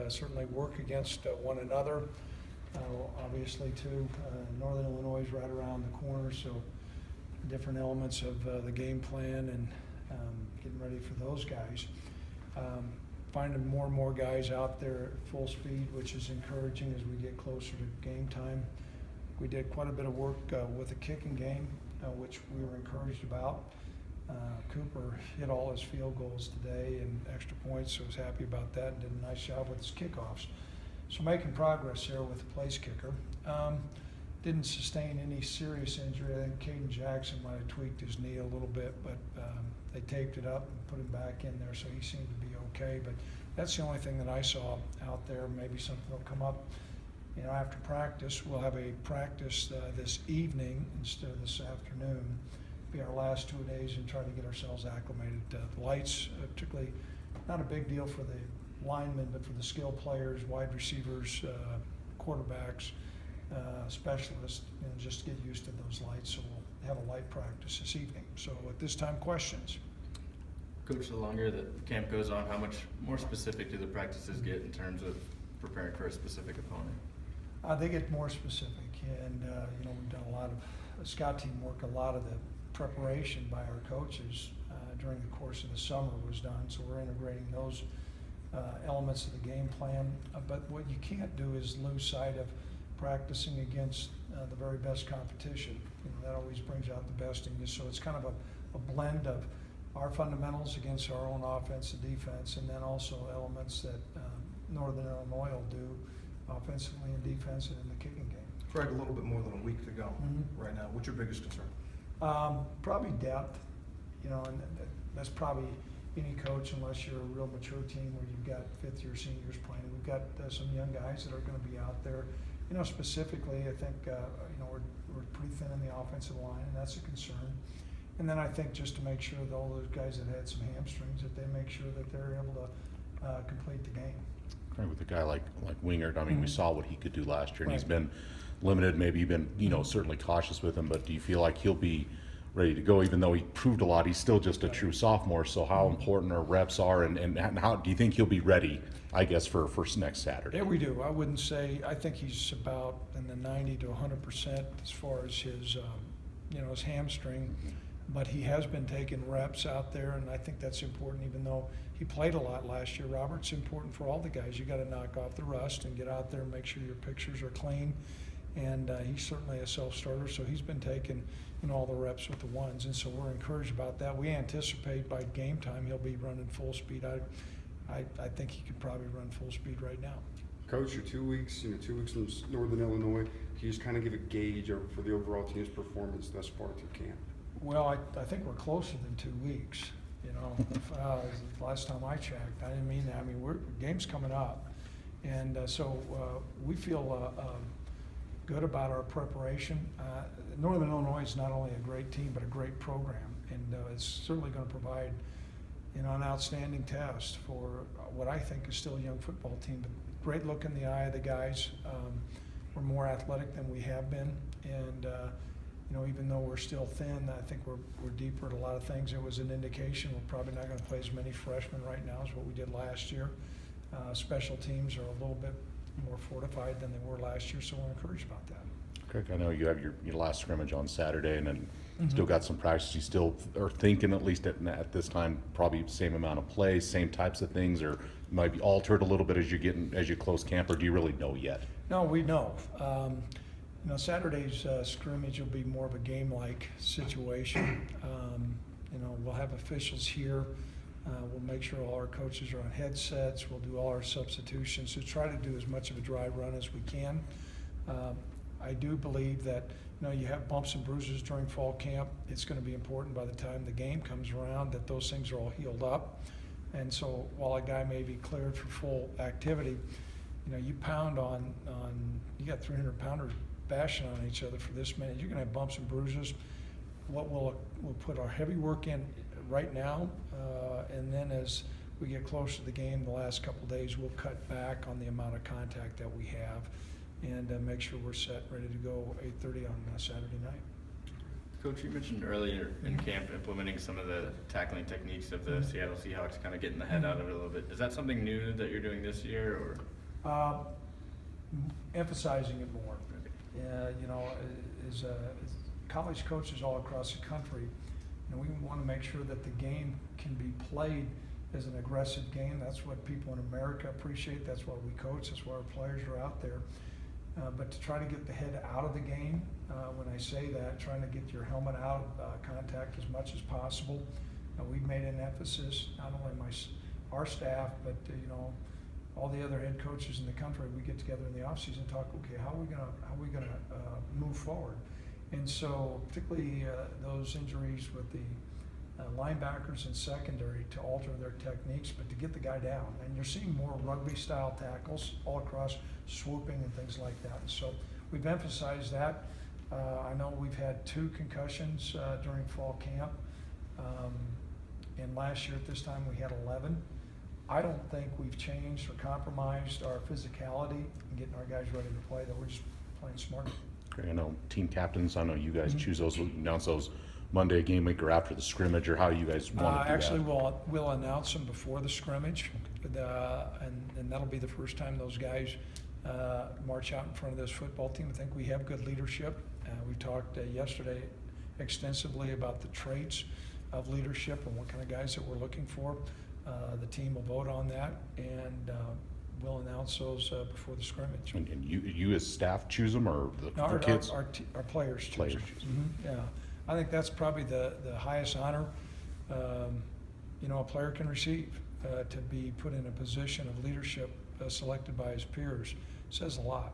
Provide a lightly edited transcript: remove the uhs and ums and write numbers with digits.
certainly work against one another. Obviously, too, Northern Illinois is right around the corner, so different elements of the game plan and getting ready for those guys. Finding more and more guys out there at full speed, which is encouraging as we get closer to game time. We did quite a bit of work with the kicking game, which we were encouraged about. Cooper hit all his field goals today and extra points, so I was happy about that and did a nice job with his kickoffs. So making progress here with the place kicker. Didn't sustain any serious injury. I think Caden Jackson might have tweaked his knee a little bit, but they taped it up and put him back in there, so he seemed to be okay. But that's the only thing that I saw out there. Maybe something will come up, after practice. We'll have a practice this evening instead of this afternoon. Be our last 2 days and try to get ourselves acclimated. The lights, particularly, not a big deal for the linemen, but for the skill players, wide receivers, quarterbacks, specialists, just to get used to those lights. So we'll have a light practice this evening. So at this time, questions? Coach, the longer that camp goes on, how much more specific do the practices get in terms of preparing for a specific opponent? They get more specific, and we've done a lot of scout team work. A lot of the preparation by our coaches during the course of the summer was done, so we're integrating those elements of the game plan. But what you can't do is lose sight of practicing against the very best competition. That always brings out the best in you. So it's kind of a blend of our fundamentals against our own offense and defense, and then also elements that Northern Illinois will do offensively and defensively in the kicking game. Craig, a little bit more than a week to go right now. What's your biggest concern? Probably depth, and that's probably any coach, unless you're a real mature team where you've got fifth-year seniors playing. We've got some young guys that are going to be out there. Specifically, I think we're pretty thin in the offensive line, and that's a concern. And then I think just to make sure that all those guys that had some hamstrings, that they make sure that they're able to complete the game. Right, with a guy like Wingert, I mean, we saw what he could do last year, and he's been limited. Maybe you've been, certainly cautious with him, but do you feel like he'll be ready to go, even though he proved a lot? He's still just a true sophomore, so how important our reps are, and how do you think he'll be ready, I guess, for next Saturday? Yeah, we do. I wouldn't say, I think he's about in the 90 to 100% as far as his, his hamstring, but he has been taking reps out there, and I think that's important, even though he played a lot last year. Robert's important for all the guys. You got to knock off the rust and get out there and make sure your pictures are clean. And he's certainly a self-starter, so he's been taking all the reps with the ones, and so we're encouraged about that. We anticipate by game time he'll be running full speed. I think he could probably run full speed right now. Coach, you're 2 weeks, 2 weeks from Northern Illinois. Can you just kind of give a gauge for the overall team's performance thus far through camp? Well, I think we're closer than 2 weeks. Last time I checked, I didn't mean that. I mean, game's coming up, and so we feel good about our preparation. Northern Illinois is not only a great team, but a great program, and it's certainly going to provide an outstanding test for what I think is still a young football team. But great look in the eye of the guys. We're more athletic than we have been, and even though we're still thin, I think we're deeper at a lot of things. It was an indication we're probably not going to play as many freshmen right now as what we did last year. Special teams are a little bit more fortified than they were last year, so we're encouraged about that. Craig, I know you have your last scrimmage on Saturday, and then still got some practice. You still are thinking, at least at this time, probably same amount of plays, same types of things, or might be altered a little bit as you close camp, or do you really know yet? No, we know. Saturday's scrimmage will be more of a game-like situation. We'll have officials here. We'll make sure all our coaches are on headsets. We'll do all our substitutions to try to do as much of a dry run as we can. I do believe that you have bumps and bruises during fall camp. It's going to be important by the time the game comes around that those things are all healed up. And so while a guy may be cleared for full activity, you pound on you got 300-pounders bashing on each other for this minute. You're going to have bumps and bruises. What we'll put our heavy work in right now, and then as we get closer to the game the last couple of days, we'll cut back on the amount of contact that we have and make sure we're set, ready to go 8:30 on Saturday night. Coach, you mentioned earlier in camp implementing some of the tackling techniques of the Seattle Seahawks, kind of getting the head out of it a little bit. Is that something new that you're doing this year, or? Emphasizing it more. You know, as college coaches all across the country, you know, we want to make sure that the game can be played as an aggressive game. That's what people in America appreciate. That's what we coach. That's why our players are out there. But to try to get the head out of the game, when I say that, trying to get your helmet out of contact as much as possible. We've made an emphasis, not only our staff, but you know, all the other head coaches in the country. We get together in the offseason and talk. Okay, how are we gonna move forward? And so, particularly those injuries with the linebackers and secondary, to alter their techniques, but to get the guy down. And you're seeing more rugby-style tackles all across, swooping and things like that. And so we've emphasized that. I know we've had 2 concussions during fall camp, and last year at this time we had 11. I don't think we've changed or compromised our physicality in getting our guys ready to play, though we're just playing smarter. Okay, I know team captains, I know you guys choose those, announce those Monday game week or after the scrimmage, or how you guys want to do Actually, that? we'll announce them before the scrimmage, and that'll be the first time those guys march out in front of this football team. I think we have good leadership. We talked yesterday extensively about the traits of leadership and what kind of guys that we're looking for. The team will vote on that, and we'll announce those before the scrimmage. And you as staff choose them, or the No, kids? Our players choose. Players choose. Yeah, I think that's probably the highest honor, you know, a player can receive, to be put in a position of leadership selected by his peers. Says a lot.